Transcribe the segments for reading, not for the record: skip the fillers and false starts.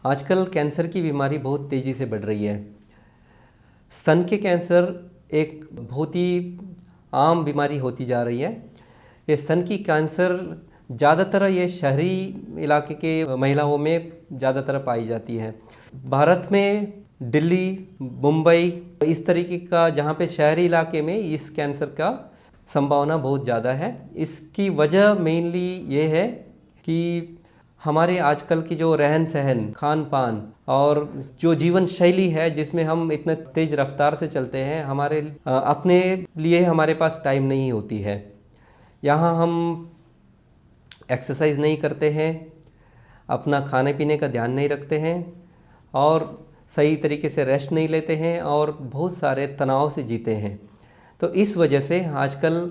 आजकल कैंसर की बीमारी बहुत तेज़ी से बढ़ रही है। स्तन के कैंसर एक बहुत ही आम बीमारी होती जा रही है। ये स्तन की कैंसर ज़्यादातर ये शहरी इलाके के महिलाओं में ज़्यादातर पाई जाती है। भारत में दिल्ली, मुंबई इस तरीके का जहाँ पे शहरी इलाके में इस कैंसर का संभावना बहुत ज़्यादा है। इसकी वजह मेनली ये है कि हमारे आजकल की जो रहन सहन, खान पान और जो जीवन शैली है जिसमें हम इतने तेज़ रफ्तार से चलते हैं, हमारे अपने लिए हमारे पास टाइम नहीं होती है। यहाँ हम एक्सरसाइज नहीं करते हैं, अपना खाने पीने का ध्यान नहीं रखते हैं और सही तरीके से रेस्ट नहीं लेते हैं और बहुत सारे तनाव से जीते हैं। तो इस वजह से आजकल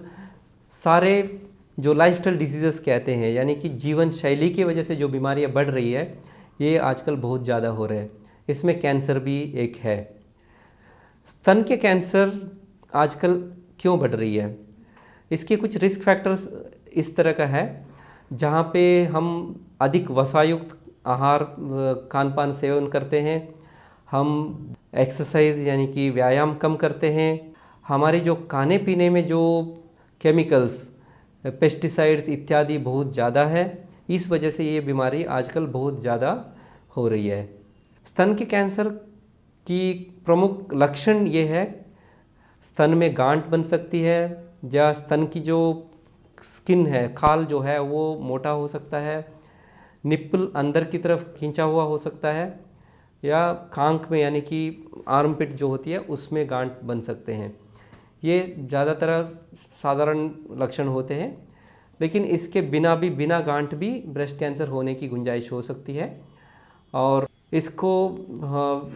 सारे जो लाइफस्टाइल डिसीज़ेस कहते हैं, यानी कि जीवन शैली की वजह से जो बीमारियां बढ़ रही है, ये आजकल बहुत ज़्यादा हो रहे हैं। इसमें कैंसर भी एक है। स्तन के कैंसर आजकल क्यों बढ़ रही है? इसके कुछ रिस्क फैक्टर्स इस तरह का है, जहाँ पे हम अधिक वसायुक्त आहार खान पान सेवन करते हैं, हम एक्सरसाइज यानी कि व्यायाम कम करते हैं, हमारे जो खाने पीने में जो केमिकल्स, पेस्टिसाइड्स इत्यादि बहुत ज़्यादा है, इस वजह से ये बीमारी आजकल बहुत ज़्यादा हो रही है। स्तन के कैंसर की प्रमुख लक्षण ये है, स्तन में गांठ बन सकती है, या स्तन की जो स्किन है, खाल जो है वो मोटा हो सकता है, निप्पल अंदर की तरफ खींचा हुआ हो सकता है, या खांक में यानी कि आर्मपिट जो होती है उसमें गांठ बन सकते हैं। ये ज़्यादातर साधारण लक्षण होते हैं, लेकिन इसके बिना गांठ भी ब्रेस्ट कैंसर होने की गुंजाइश हो सकती है। और इसको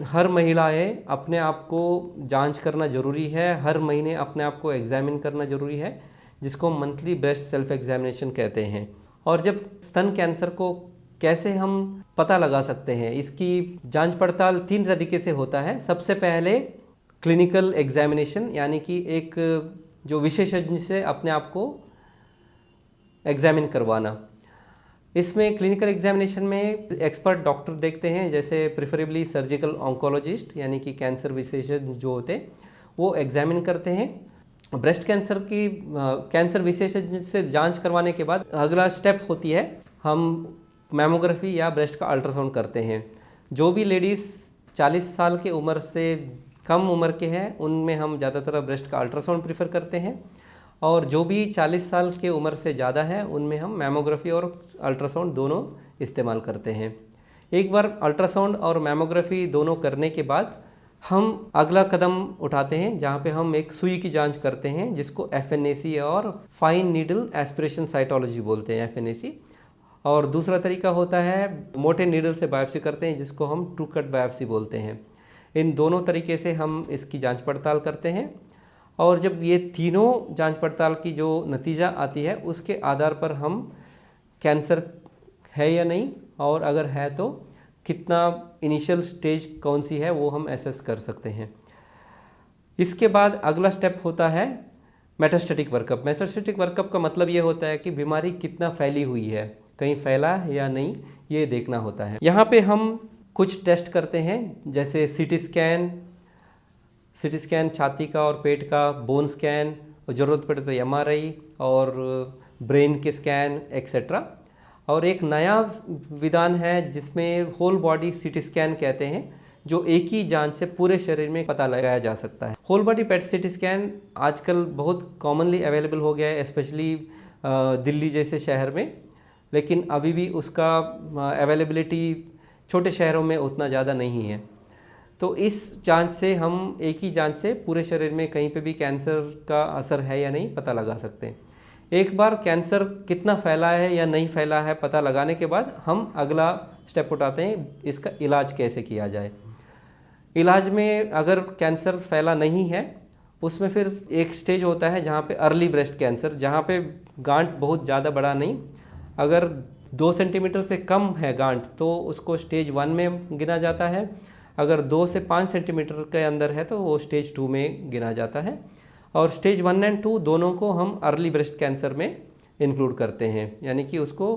हर महिलाएं अपने आप को जांच करना ज़रूरी है, हर महीने अपने आप को एग्जामिन करना ज़रूरी है, जिसको मंथली ब्रेस्ट सेल्फ एग्जामिनेशन कहते हैं। और जब स्तन कैंसर को कैसे हम पता लगा सकते हैं, इसकी जांच पड़ताल 3 तरीके से होता है। सबसे पहले क्लिनिकल एग्जामिनेशन, यानी कि एक जो विशेषज्ञ से अपने आप को एग्जामिन करवाना। इसमें क्लिनिकल एग्जामिनेशन में एक्सपर्ट डॉक्टर देखते हैं, जैसे प्रेफरेबली सर्जिकल ऑन्कोलॉजिस्ट यानी कि कैंसर विशेषज्ञ जो होते हैं वो एग्जामिन करते हैं। ब्रेस्ट कैंसर की कैंसर विशेषज्ञ से जांच करवाने के बाद अगला स्टेप होती है, हम मैमोग्राफी या ब्रेस्ट का अल्ट्रासाउंड करते हैं। जो भी लेडीज़ 40 साल की उम्र से कम उम्र के हैं, उनमें हम ज़्यादातर ब्रेस्ट का अल्ट्रासाउंड प्रीफर करते हैं, और जो भी 40 साल की उम्र से ज़्यादा है उनमें हम मैमोग्राफी और अल्ट्रासाउंड दोनों इस्तेमाल करते हैं। एक बार अल्ट्रासाउंड और मैमोग्राफी दोनों करने के बाद हम अगला कदम उठाते हैं, जहाँ पे हम एक सुई की जांच करते हैं, जिसको FNAC और फाइन नीडल एस्पिरेशन साइटोलॉजी बोलते हैं, FNAC। और दूसरा तरीका होता है मोटे नीडल से बायोप्सी करते हैं, जिसको हम ट्रू कट बायोप्सी बोलते हैं। इन दोनों तरीके से हम इसकी जांच पड़ताल करते हैं, और जब ये तीनों जांच पड़ताल की जो नतीजा आती है उसके आधार पर हम कैंसर है या नहीं, और अगर है तो कितना इनिशियल स्टेज कौन सी है वो हम एसेस कर सकते हैं। इसके बाद अगला स्टेप होता है मेटास्टेटिक वर्कअप। मेटास्टेटिक वर्कअप का मतलब ये होता है कि बीमारी कितना फैली हुई है, कहीं फैला है या नहीं, ये देखना होता है। यहाँ पे हम कुछ टेस्ट करते हैं, जैसे सिटी स्कैन छाती का और पेट का, बोन स्कैन, ज़रूरत पड़े तो MRI और ब्रेन के स्कैन एक्सेट्रा। और एक नया विधान है जिसमें होल बॉडी सिटी स्कैन कहते हैं, जो एक ही जांच से पूरे शरीर में पता लगाया जा सकता है। Whole body PET CT scan आजकल बहुत कॉमनली अवेलेबल हो गया है, स्पेशली दिल्ली जैसे शहर में, लेकिन अभी भी उसका अवेलेबिलिटी छोटे शहरों में उतना ज़्यादा नहीं है। तो इस जांच से हम एक ही जांच से पूरे शरीर में कहीं पे भी कैंसर का असर है या नहीं पता लगा सकते हैं। एक बार कैंसर कितना फैला है या नहीं फैला है पता लगाने के बाद हम अगला स्टेप उठाते हैं, इसका इलाज कैसे किया जाए। इलाज में अगर कैंसर फैला नहीं है, उसमें फिर एक स्टेज होता है जहाँ पे अर्ली ब्रेस्ट कैंसर, जहाँ पे गांठ बहुत ज़्यादा बड़ा नहीं, अगर 2 सेंटीमीटर से कम है गांठ तो उसको स्टेज 1 में गिना जाता है, अगर 2 से 5 सेंटीमीटर के अंदर है तो वो स्टेज 2 में गिना जाता है। और स्टेज 1 और 2 दोनों को हम अर्ली ब्रेस्ट कैंसर में इंक्लूड करते हैं, यानी कि उसको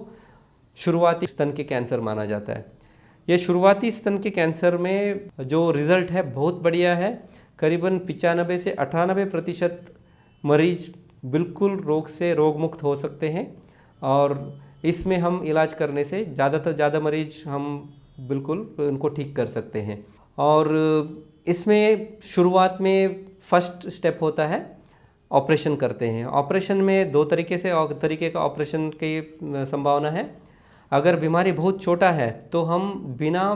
शुरुआती स्तन के कैंसर माना जाता है। ये शुरुआती स्तन के कैंसर में जो रिज़ल्ट है बहुत बढ़िया है। करीबन 95 से 98% मरीज बिल्कुल रोग से रोग मुक्त हो सकते हैं और इसमें हम इलाज करने से ज़्यादातर ज़्यादा मरीज हम बिल्कुल उनको ठीक कर सकते हैं। और इसमें शुरुआत में फर्स्ट स्टेप होता है ऑपरेशन करते हैं। ऑपरेशन में दो तरीके का ऑपरेशन की संभावना है। अगर बीमारी बहुत छोटा है तो हम बिना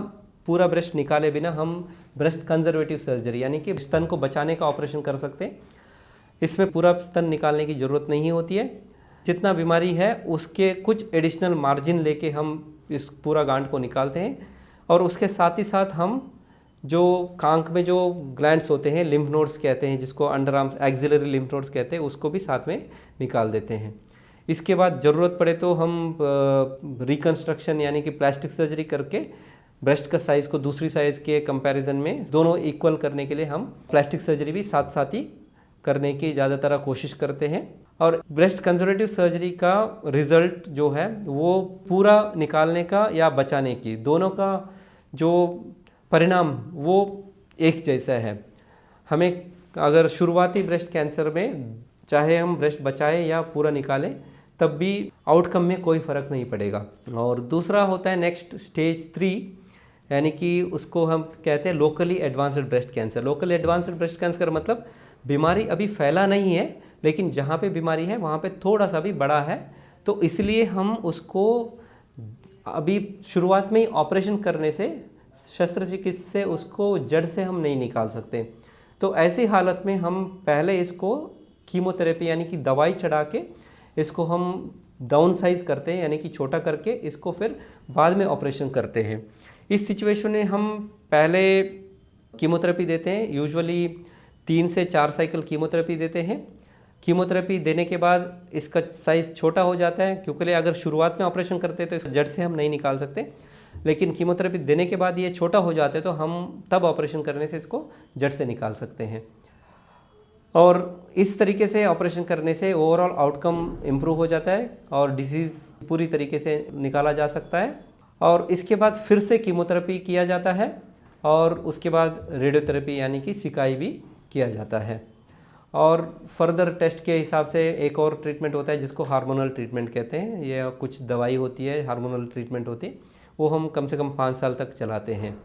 पूरा ब्रेस्ट निकाले बिना हम ब्रेस्ट कंजर्वेटिव सर्जरी यानी कि स्तन को बचाने का ऑपरेशन कर सकते हैं। इसमें पूरा स्तन निकालने की ज़रूरत नहीं होती है। जितना बीमारी है उसके कुछ एडिशनल मार्जिन लेके हम इस पूरा गांठ को निकालते हैं और उसके साथ ही साथ हम जो कांक में जो ग्लैंड्स होते हैं, लिम्फ नोड्स कहते हैं, जिसको under arms axillary lymph nodes कहते हैं, उसको भी साथ में निकाल देते हैं। इसके बाद ज़रूरत पड़े तो हम रिकन्स्ट्रक्शन यानी कि प्लास्टिक सर्जरी करके ब्रेस्ट का साइज़ को दूसरी साइज़ के कंपैरिजन में दोनों इक्वल करने के लिए हम प्लास्टिक सर्जरी भी साथ साथ ही करने की ज़्यादातर कोशिश करते हैं। और ब्रेस्ट कंजर्वेटिव सर्जरी का रिज़ल्ट जो है वो पूरा निकालने का या बचाने की दोनों का जो परिणाम वो एक जैसा है। हमें अगर शुरुआती ब्रेस्ट कैंसर में चाहे हम ब्रेस्ट बचाएं या पूरा निकालें तब भी आउटकम में कोई फ़र्क नहीं पड़ेगा। और दूसरा होता है नेक्स्ट स्टेज 3 यानी कि उसको हम कहते हैं locally advanced breast cancer. Locally advanced breast cancer मतलब बीमारी अभी फैला नहीं है लेकिन जहाँ पे बीमारी है वहाँ पे थोड़ा सा भी बड़ा है, तो इसलिए हम उसको अभी शुरुआत में ही ऑपरेशन करने से शस्त्र चिकित्सा से उसको जड़ से हम नहीं निकाल सकते। तो ऐसी हालत में हम पहले इसको कीमोथेरेपी यानी कि दवाई चढ़ा के इसको हम डाउन साइज करते हैं यानी कि छोटा करके इसको फिर बाद में ऑपरेशन करते हैं। इस सिचुएशन में हम पहले कीमोथेरेपी देते हैं, यूजुअली 3 से 4 साइकिल कीमोथेरेपी देते हैं। कीमोथेरेपी देने के बाद इसका साइज़ छोटा हो जाता है क्योंकि अगर शुरुआत में ऑपरेशन करते हैं तो इस जड़ से हम नहीं निकाल सकते, लेकिन कीमोथेरेपी देने के बाद ये छोटा हो जाता है तो हम तब ऑपरेशन करने से इसको जड़ से निकाल सकते हैं। और इस तरीके से ऑपरेशन करने से ओवरऑल आउटकम इम्प्रूव हो जाता है और डिजीज़ पूरी तरीके से निकाला जा सकता है। और इसके बाद फिर से कीमोथेरेपी किया जाता है और उसके बाद रेडियोथेरेपी यानी कि सिकाई भी किया जाता है। और फर्दर टेस्ट के हिसाब से एक और ट्रीटमेंट होता है जिसको हार्मोनल ट्रीटमेंट कहते हैं। ये कुछ दवाई होती है, हार्मोनल ट्रीटमेंट होती है, वो हम कम से कम 5 साल तक चलाते हैं।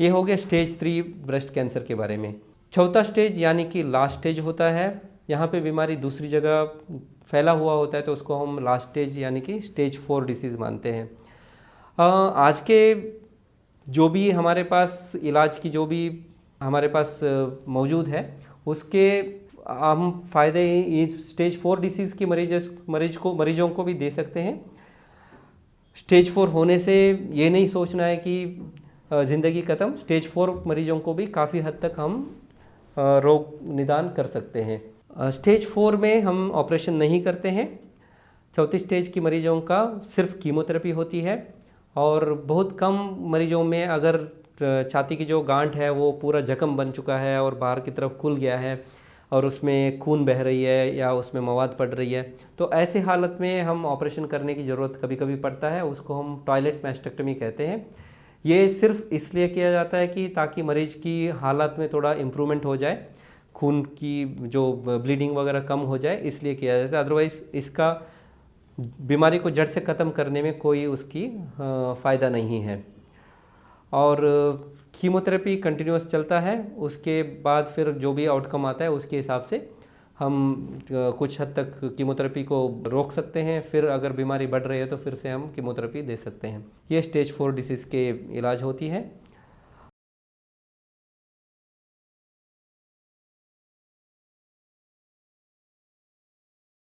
ये हो गया स्टेज 3 ब्रेस्ट कैंसर के बारे में। चौथा स्टेज यानी कि लास्ट स्टेज होता है, यहाँ पे बीमारी दूसरी जगह फैला हुआ होता है तो उसको हम लास्ट स्टेज यानी कि स्टेज 4 डिसीज़ मानते हैं। आज के जो भी हमारे पास इलाज की जो भी हमारे पास मौजूद है उसके हम फ़ायदे इस स्टेज 4 डिसीज़ की मरीजों को भी दे सकते हैं। स्टेज 4 होने से ये नहीं सोचना है कि ज़िंदगी ख़त्म। स्टेज 4 मरीजों को भी काफ़ी हद तक हम रोग निदान कर सकते हैं। स्टेज 4 में हम ऑपरेशन नहीं करते हैं। चौथी स्टेज की मरीजों का सिर्फ कीमोथेरेपी होती है और बहुत कम मरीजों में अगर छाती की जो गांठ है वो पूरा जख्म बन चुका है और बाहर की तरफ खुल गया है और उसमें खून बह रही है या उसमें मवाद पड़ रही है, तो ऐसी हालत में हम ऑपरेशन करने की ज़रूरत कभी कभी पड़ता है। उसको हम टॉयलेट मैस्टेक्टमी कहते हैं। ये सिर्फ इसलिए किया जाता है कि ताकि मरीज की हालत में थोड़ा इम्प्रूवमेंट हो जाए, खून की जो ब्लीडिंग वगैरह कम हो जाए, इसलिए किया जाता है। अदरवाइज़ इसका बीमारी को जड़ से ख़त्म करने में कोई उसकी फ़ायदा नहीं है। और कीमोथेरेपी कंटिन्यूस चलता है, उसके बाद फिर जो भी आउटकम आता है उसके हिसाब से हम कुछ हद तक कीमोथेरेपी को रोक सकते हैं। फिर अगर बीमारी बढ़ रही है तो फिर से हम कीमोथेरेपी दे सकते हैं। ये स्टेज 4 डिसीज़ के इलाज होती है।